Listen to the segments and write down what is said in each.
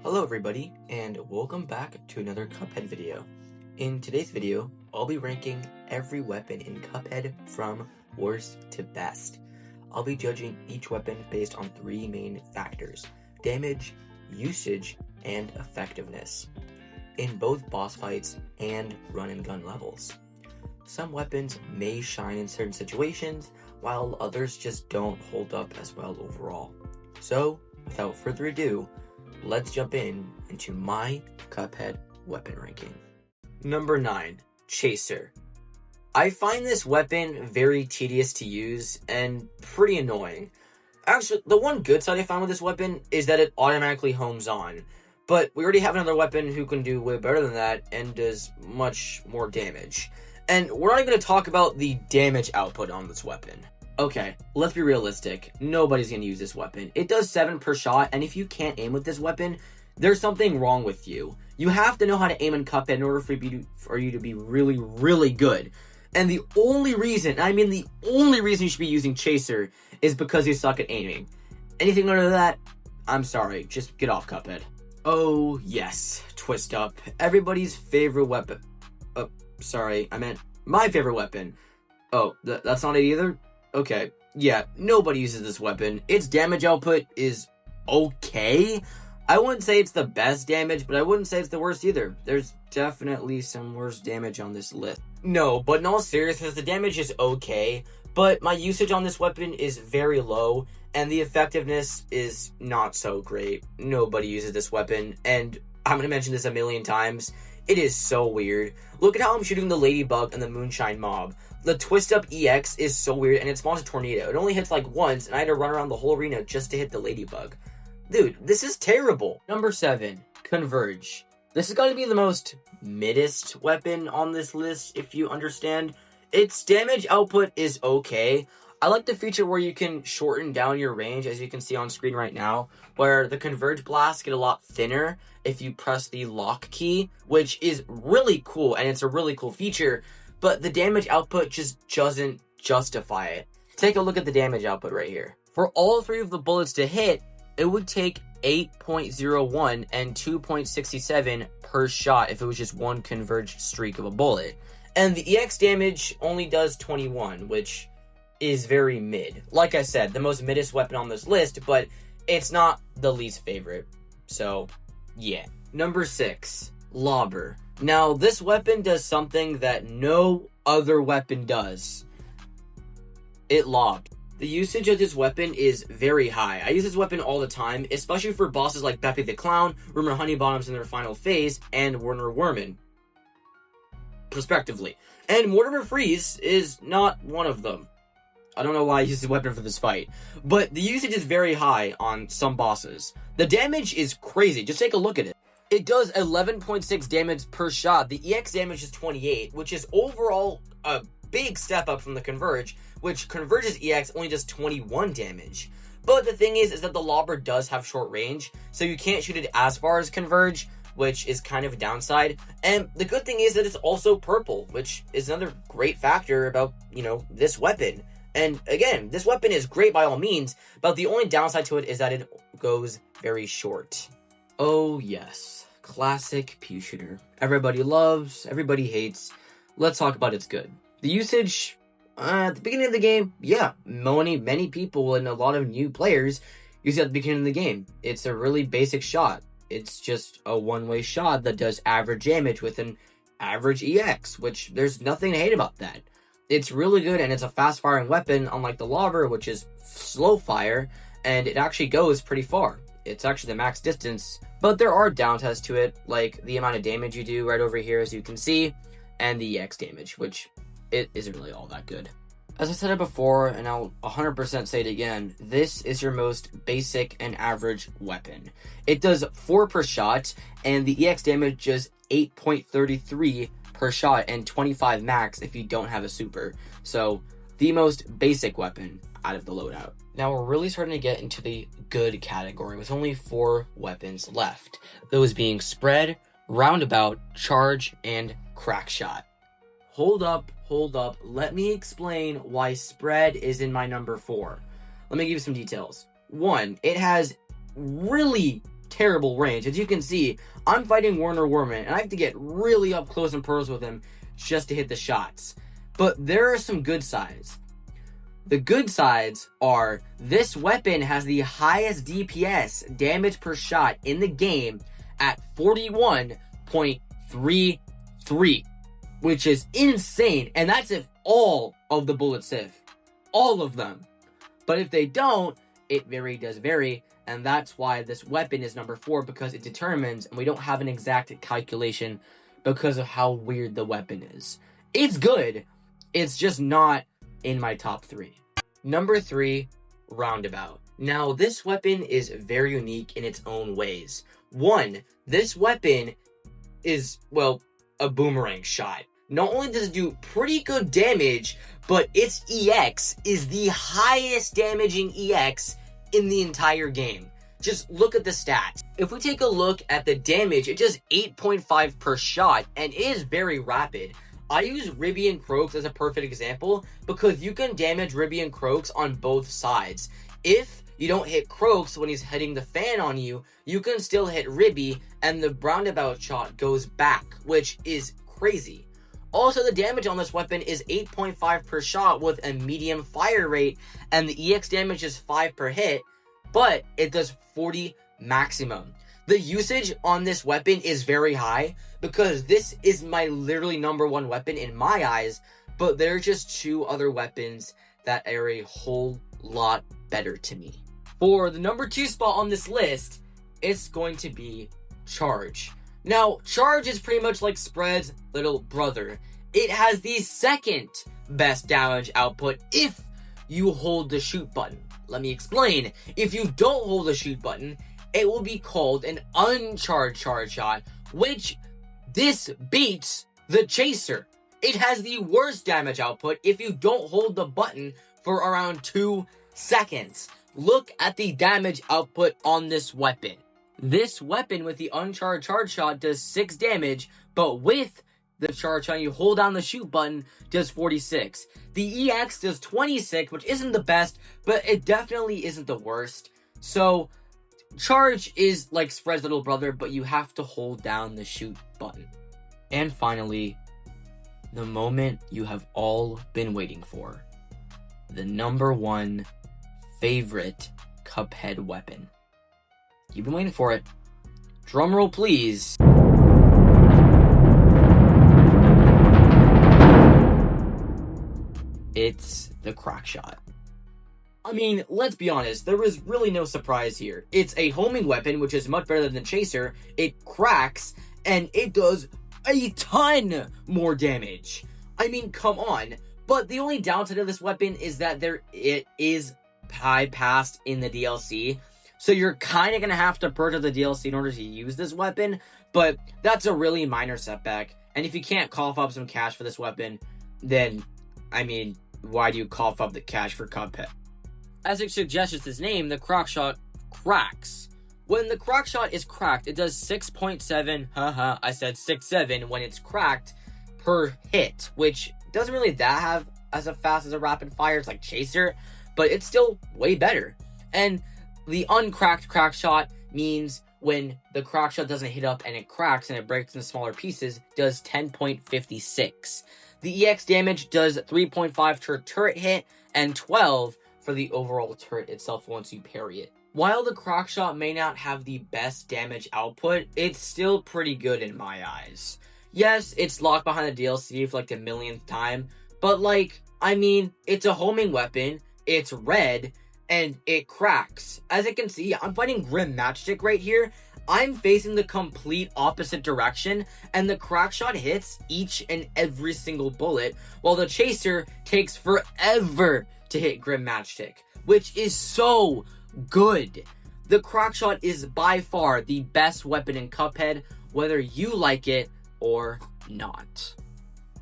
Hello everybody, and welcome back to another Cuphead video. In today's video, I'll be ranking every weapon in Cuphead from worst to best. I'll be judging each weapon based on three main factors: damage, usage, and effectiveness, in both boss fights and run and gun levels. Some weapons may shine in certain situations, while others just don't hold up as well overall. So, without further ado, let's jump into my Cuphead weapon ranking. Number 9, Chaser. I find this weapon very tedious to use and pretty annoying. Actually, the one good side I found with this weapon is that it automatically homes on, but we already have another weapon who can do way better than that and does much more damage. And we're not even going to talk about the damage output on this weapon. Okay, let's be realistic. Nobody's gonna use this weapon. It does 7 per shot, and if you can't aim with this weapon, there's something wrong with you. You have to know how to aim in Cuphead in order for you to be really, really good. And the only reason, you should be using Chaser is because you suck at aiming. Anything other than that, I'm sorry, just get off Cuphead. Oh yes, Twist Up. Everybody's favorite weapon. Sorry, I meant my favorite weapon. Oh, that's not it either? Okay, yeah, nobody uses this weapon. Its damage output is okay. I wouldn't say it's the best damage, but I wouldn't say it's the worst either. There's definitely some worse damage on this list. No, but in all seriousness, the damage is okay, but my usage on this weapon is very low, and the effectiveness is not so great. Nobody uses this weapon, and I'm gonna mention this a million times. It is so weird. Look at how I'm shooting the Ladybug and the Moonshine Mob. The Twist Up EX is so weird, and it spawns a tornado. It only hits like once, and I had to run around the whole arena just to hit the Ladybug. Dude, this is terrible. Number 7, Converge. This has got to be the most middest weapon on this list, if you understand. Its damage output is okay. I like the feature where you can shorten down your range, as you can see on screen right now, where the Converge blasts get a lot thinner if you press the lock key, which is really cool, and it's a really cool feature, but the damage output just doesn't justify it. Take a look at the damage output right here. For all 3 of the bullets to hit, it would take 8.01 and 2.67 per shot if it was just one converged streak of a bullet. And the EX damage only does 21, which is very mid. Like I said, the most middest weapon on this list, but it's not the least favorite. So, yeah. Number 6, Lobber. Now, this weapon does something that no other weapon does. It lobs. The usage of this weapon is very high. I use this weapon all the time, especially for bosses like Beppy the Clown, Rumor Honeybottoms in their final phase, and Werner Werman, respectively. And Mortimer Freeze is not one of them. I don't know why I used the weapon for this fight, but the usage is very high on some bosses. The damage is crazy. Just take a look at it. It does 11.6 damage per shot. The EX damage is 28, which is overall a big step up from the Converge, which Converge's EX only does 21 damage. But the thing is that the Lobber does have short range, so you can't shoot it as far as Converge, which is kind of a downside. And the good thing is that it's also purple, which is another great factor about, this weapon. And again, this weapon is great by all means, but the only downside to it is that it goes very short. Oh yes, classic pew shooter. Everybody loves, everybody hates. Let's talk about its good. The usage, at the beginning of the game, yeah, many people and a lot of new players use it at the beginning of the game. It's a really basic shot. It's just a one-way shot that does average damage with an average EX, which there's nothing to hate about that. It's really good, and it's a fast-firing weapon, unlike the Lobber, which is slow fire, and it actually goes pretty far. It's actually the max distance, but there are downsides to it, like the amount of damage you do right over here, as you can see, and the EX damage, which it isn't really all that good. As I said it before, and I'll 100% say it again, this is your most basic and average weapon. It does 4 per shot, and the EX damage is 8.33 per shot and 25 max if you don't have a super. So, the most basic weapon out of the loadout. Now we're really starting to get into the good category with only 4 weapons left. Those being Spread, Roundabout, Charge, and Crackshot. Hold up, let me explain why Spread is in my number 4. Let me give you some details. 1, it has really terrible range. As you can see, I'm fighting Werner Werman, and I have to get really up close and personal with him just to hit the shots. But there are some good sides. The good sides are this weapon has the highest DPS, damage per shot, in the game at 41.33, which is insane. And that's if all of the bullets hit. All of them. But if they don't, it does vary. And that's why this weapon is number 4, because it determines, and we don't have an exact calculation because of how weird the weapon is. It's good. It's just not in my top 3. Number 3, Roundabout. Now, this weapon is very unique in its own ways. 1, this weapon is, well, a boomerang shot. Not only does it do pretty good damage, but its EX is the highest damaging EX in the entire game. Just look at the stats. If we take a look at the damage, it does 8.5 per shot and is very rapid. I use Ribby and Croaks as a perfect example because you can damage Ribby and Croaks on both sides. If you don't hit Croaks when he's hitting the fan on you, you can still hit Ribby and the roundabout shot goes back, which is crazy. Also, the damage on this weapon is 8.5 per shot with a medium fire rate, and the EX damage is 5 per hit, but it does 40 maximum. The usage on this weapon is very high because this is my literally number 1 weapon in my eyes, but there are just 2 other weapons that are a whole lot better to me. For the number 2 spot on this list, it's going to be Charge. Now, Charge is pretty much like Spread's little brother. It has the second best damage output if you hold the shoot button. Let me explain. If you don't hold the shoot button, it will be called an uncharged charge shot, which this beats the Chaser. It has the worst damage output if you don't hold the button for around 2 seconds. Look at the damage output on this weapon. This weapon with the uncharged charge shot does 6 damage, but with the charge shot, you hold down the shoot button, does 46. The EX does 26, which isn't the best, but it definitely isn't the worst. So, Charge is like Spread's little brother, but you have to hold down the shoot button. And finally, the moment you have all been waiting for. The number 1 favorite Cuphead weapon. You've been waiting for it. Drumroll, please. It's the crack shot. I mean, let's be honest, there was really no surprise here. It's a homing weapon, which is much better than the Chaser. It cracks, and it does a ton more damage. I mean, come on. But the only downside of this weapon is that it is high passed in the DLC. So you're kind of going to have to purchase the DLC in order to use this weapon. But that's a really minor setback. And if you can't cough up some cash for this weapon, then, I mean, why do you cough up the cash for Cuphead? As it suggests its name, the crack shot cracks. When the crack shot is cracked, it does 6.7, I said 6.7 when it's cracked per hit, which doesn't really have as fast as a rapid fire. It's like Chaser, but it's still way better. And the uncracked crack shot means when the crack shot doesn't hit up and it cracks and it breaks into smaller pieces, does 10.56. The EX damage does 3.5 per turret hit and 12 for the overall turret itself once you parry it. While the crack shot may not have the best damage output, it's still pretty good in my eyes. Yes, it's locked behind the DLC for like the millionth time, but like, I mean, it's a homing weapon, it's red, and it cracks. As you can see, I'm fighting Grim Matchstick right here. I'm facing the complete opposite direction, and the crack shot hits each and every single bullet, while the Chaser takes forever to hit Grim Matchstick, which is so good. The crack shot is by far the best weapon in Cuphead, whether you like it or not.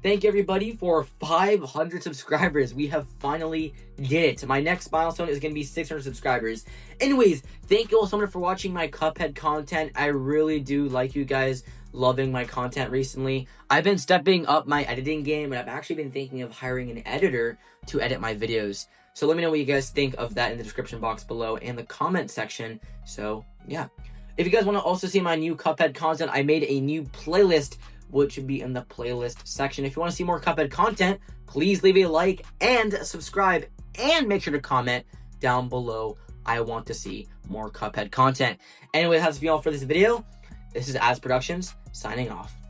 Thank you everybody for 500 subscribers. We have finally did it. My next milestone is going to be 600 subscribers. Anyways, thank you all so much for watching my Cuphead content. I really do like you guys loving my content recently. I've been stepping up my editing game, and I've actually been thinking of hiring an editor to edit my videos. So let me know what you guys think of that in the description box below and the comment section. So, yeah. If you guys want to also see my new Cuphead content, I made a new playlist, which should be in the playlist section. If you want to see more Cuphead content, please leave a like and subscribe, and make sure to comment down below. I want to see more Cuphead content. Anyway, that's all for this video. This is As Productions, signing off.